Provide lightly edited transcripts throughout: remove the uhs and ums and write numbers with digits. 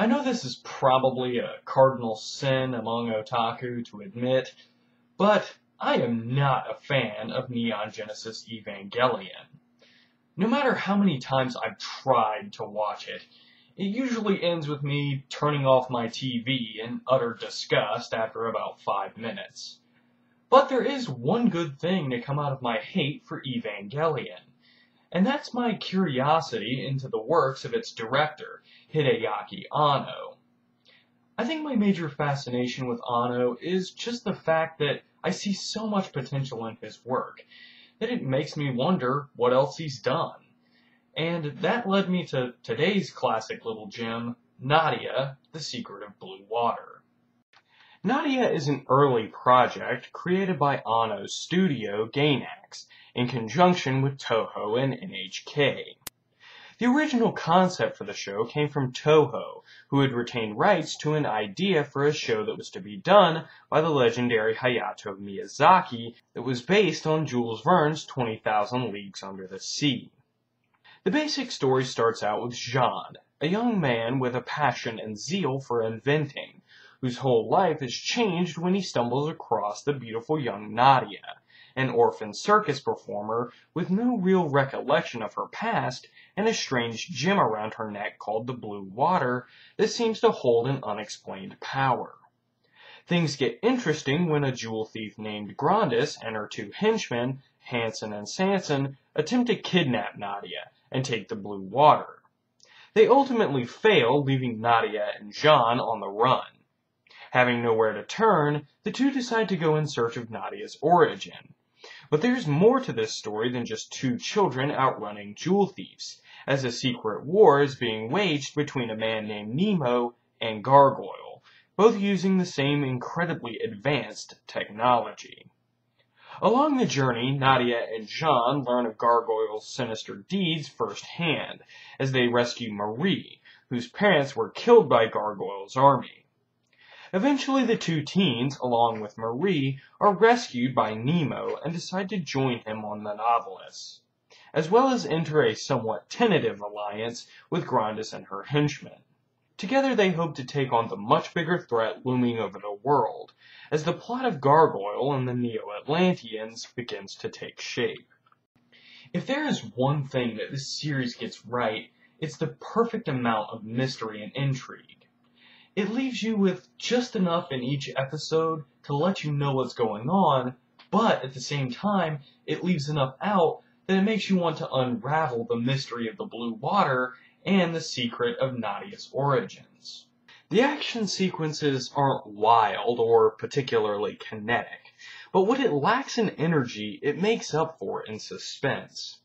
I know this is probably a cardinal sin among otaku to admit, but I am not a fan of Neon Genesis Evangelion. No matter how many times I've tried to watch it, it usually ends with me turning off my TV in utter disgust after about 5 minutes. But there is one good thing to come out of my hate for Evangelion, and that's my curiosity into the works of its director, Hideaki Anno. I think my major fascination with Anno is just the fact that I see so much potential in his work, that it makes me wonder what else he's done. And that led me to today's classic little gem, Nadia, The Secret of Blue Water. Nadia is an early project created by Anno's studio, Gainax, in conjunction with Toho and NHK. The original concept for the show came from Toho, who had retained rights to an idea for a show that was to be done by the legendary HAYAO Miyazaki that was based on Jules Verne's 20,000 Leagues Under the Sea. The basic story starts out with Jean, a young man with a passion and zeal for inventing, whose whole life is changed when he stumbles across the beautiful young Nadia, an orphan circus performer with no real recollection of her past and a strange gem around her neck called the Blue Water that seems to hold an unexplained power. Things get interesting when a jewel thief named Grandis and her two henchmen, Hansen and Sanson, attempt to kidnap Nadia and take the Blue Water. They ultimately fail, leaving Nadia and Jean on the run. Having nowhere to turn, the two decide to go in search of Nadia's origin. But there's more to this story than just two children outrunning jewel thieves, as a secret war is being waged between a man named Nemo and Gargoyle, both using the same incredibly advanced technology. Along the journey, Nadia and Jean learn of Gargoyle's sinister deeds firsthand, as they rescue Marie, whose parents were killed by Gargoyle's army. Eventually, the two teens, along with Marie, are rescued by Nemo and decide to join him on the Nautilus, as well as enter a somewhat tentative alliance with Grandis and her henchmen. Together they hope to take on the much bigger threat looming over the world, as the plot of Gargoyle and the Neo-Atlanteans begins to take shape. If there is one thing that this series gets right, it's the perfect amount of mystery and intrigue. It leaves you with just enough in each episode to let you know what's going on, but at the same time, it leaves enough out that it makes you want to unravel the mystery of the Blue Water and the secret of Nadia's origins. The action sequences aren't wild or particularly kinetic, but what it lacks in energy, it makes up for in suspense.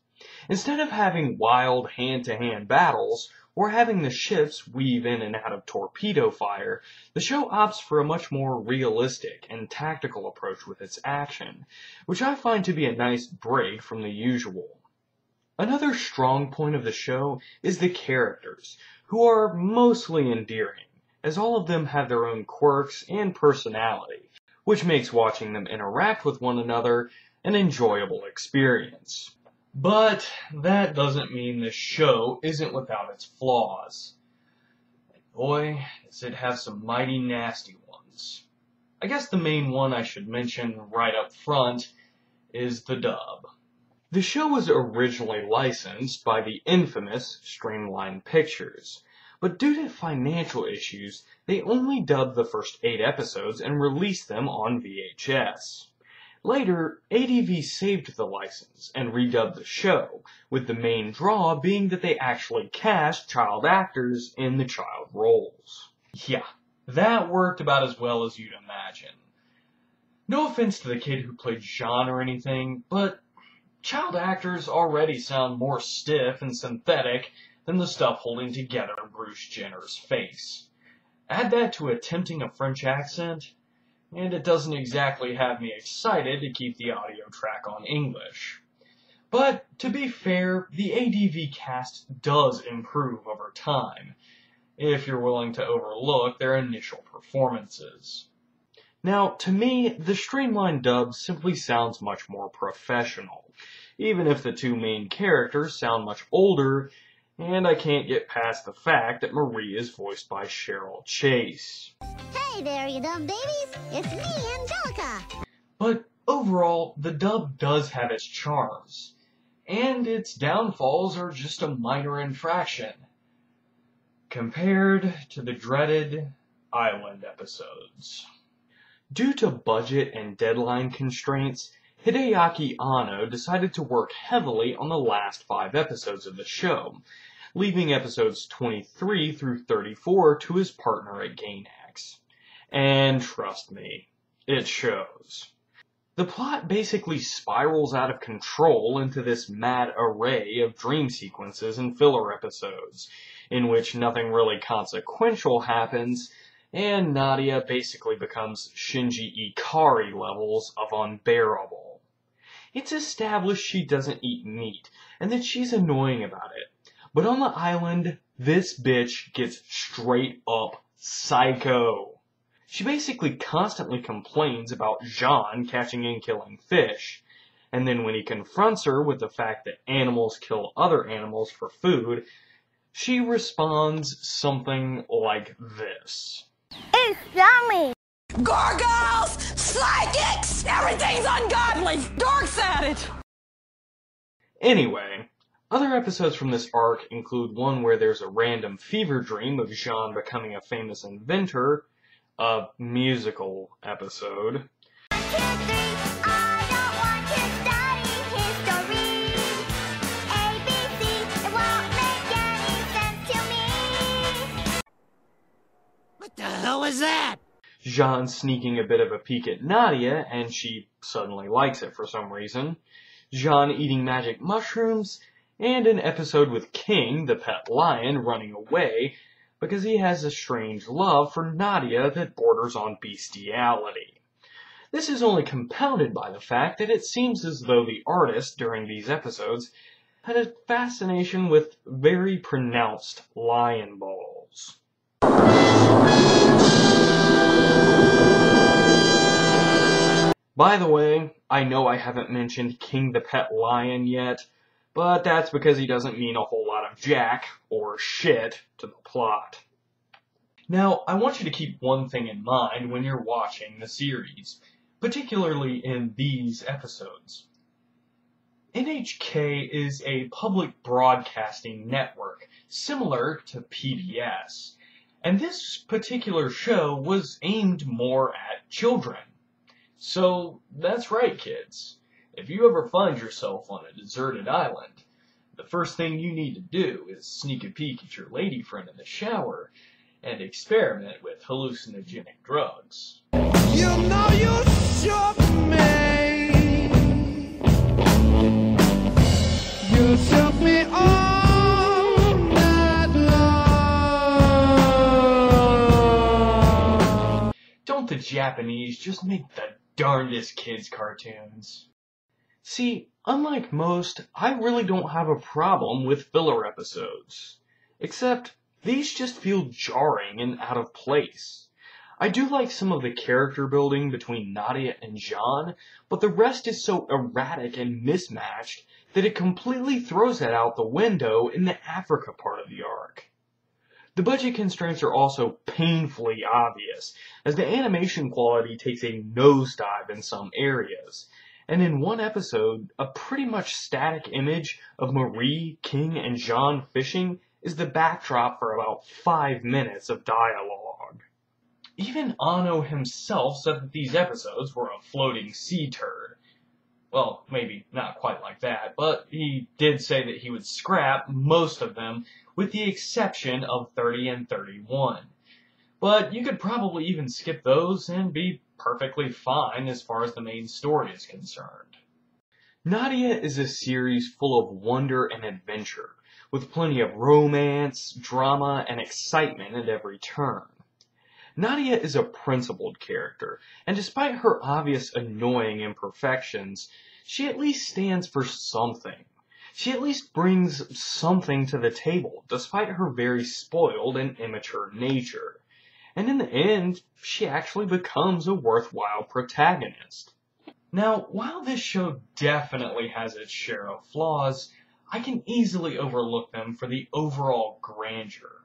Instead of having wild hand-to-hand battles, or having the ships weave in and out of torpedo fire, the show opts for a much more realistic and tactical approach with its action, which I find to be a nice break from the usual. Another strong point of the show is the characters, who are mostly endearing, as all of them have their own quirks and personality, which makes watching them interact with one another an enjoyable experience. But that doesn't mean this show isn't without its flaws. And boy, does it have some mighty nasty ones. I guess the main one I should mention right up front is the dub. The show was originally licensed by the infamous Streamline Pictures, but due to financial issues, they only dubbed the first 8 episodes and released them on VHS. Later, ADV saved the license and redubbed the show, with the main draw being that they actually cast child actors in the child roles. Yeah, that worked about as well as you'd imagine. No offense to the kid who played Jean or anything, but child actors already sound more stiff and synthetic than the stuff holding together Bruce Jenner's face. Add that to attempting a French accent, and it doesn't exactly have me excited to keep the audio track on English. But, to be fair, the ADV cast does improve over time, if you're willing to overlook their initial performances. Now, to me, the Streamline Dubs simply sounds much more professional. Even if the two main characters sound much older, And I can't get past the fact that Marie is voiced by Cheryl Chase. Hey there, you dumb babies. It's me, Angelica. But overall, the dub does have its charms, and its downfalls are just a minor infraction compared to the dreaded Island episodes. Due to budget and deadline constraints, Hideaki Anno decided to work heavily on the last 5 episodes of the show, leaving episodes 23 through 34 to his partner at Gainax. And trust me, it shows. The plot basically spirals out of control into this mad array of dream sequences and filler episodes, in which nothing really consequential happens, and Nadia basically becomes Shinji Ikari levels of unbearable. It's established she doesn't eat meat, and that she's annoying about it. But on the island, this bitch gets straight up psycho. She basically constantly complains about Jean catching and killing fish, and then when he confronts her with the fact that animals kill other animals for food, she responds something like this. It's yummy. Gargoyles! Psychics! Everything's ungodly! Dork's at it! Anyway, other episodes from this arc include one where there's a random fever dream of Jean becoming a famous inventor, a musical episode. 1, 2, 3, I don't want to study history. ABC, it won't make any sense to me. What the hell is that? Jean sneaking a bit of a peek at Nadia, and she suddenly likes it for some reason. Jean eating magic mushrooms, and an episode with King, the pet lion, running away because he has a strange love for Nadia that borders on bestiality. This is only compounded by the fact that it seems as though the artist during these episodes had a fascination with very pronounced lion balls. By the way, I know I haven't mentioned King the Pet Lion yet, but that's because he doesn't mean a whole lot of jack or shit to the plot. Now, I want you to keep one thing in mind when you're watching the series, particularly in these episodes. NHK is a public broadcasting network, similar to PBS, and this particular show was aimed more at children. So, that's right, kids. If you ever find yourself on a deserted island, the first thing you need to do is sneak a peek at your lady friend in the shower and experiment with hallucinogenic drugs. You know you shook me. You shook me all night long. Don't the Japanese just make the darndest kids' cartoons? See, unlike most, I really don't have a problem with filler episodes. Except, these just feel jarring and out of place. I do like some of the character building between Nadia and Jean, but the rest is so erratic and mismatched that it completely throws that out the window in the Africa part of the arc. The budget constraints are also painfully obvious, as the animation quality takes a nosedive in some areas, and in one episode, a pretty much static image of Marie, King, and Jean fishing is the backdrop for about 5 minutes of dialogue. Even Anno himself said that these episodes were a floating sea turd. Well, maybe not quite like that, but he did say that he would scrap most of them with the exception of 30 and 31. But you could probably even skip those and be perfectly fine as far as the main story is concerned. Nadia is a series full of wonder and adventure, with plenty of romance, drama, and excitement at every turn. Nadia is a principled character, and despite her obvious annoying imperfections, she at least stands for something. She at least brings something to the table, despite her very spoiled and immature nature. And in the end, she actually becomes a worthwhile protagonist. Now, while this show definitely has its share of flaws, I can easily overlook them for the overall grandeur.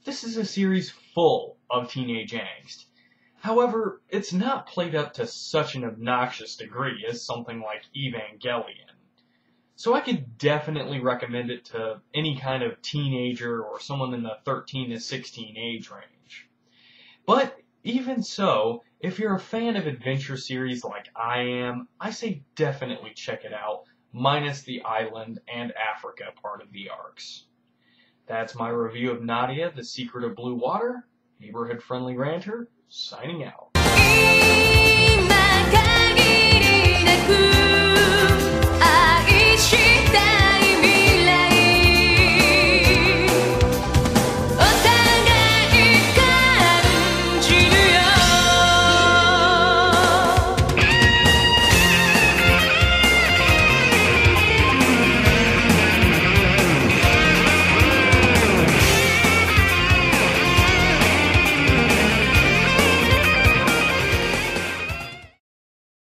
This is a series full of teenage angst. However, it's not played up to such an obnoxious degree as something like Evangelion. So I could definitely recommend it to any kind of teenager or someone in the 13 to 16 age range. But even so, if you're a fan of adventure series like I am, I say definitely check it out, minus the island and Africa part of the arcs. That's my review of Nadia, The Secret of Blue Water. Neighborhood-friendly ranter, signing out.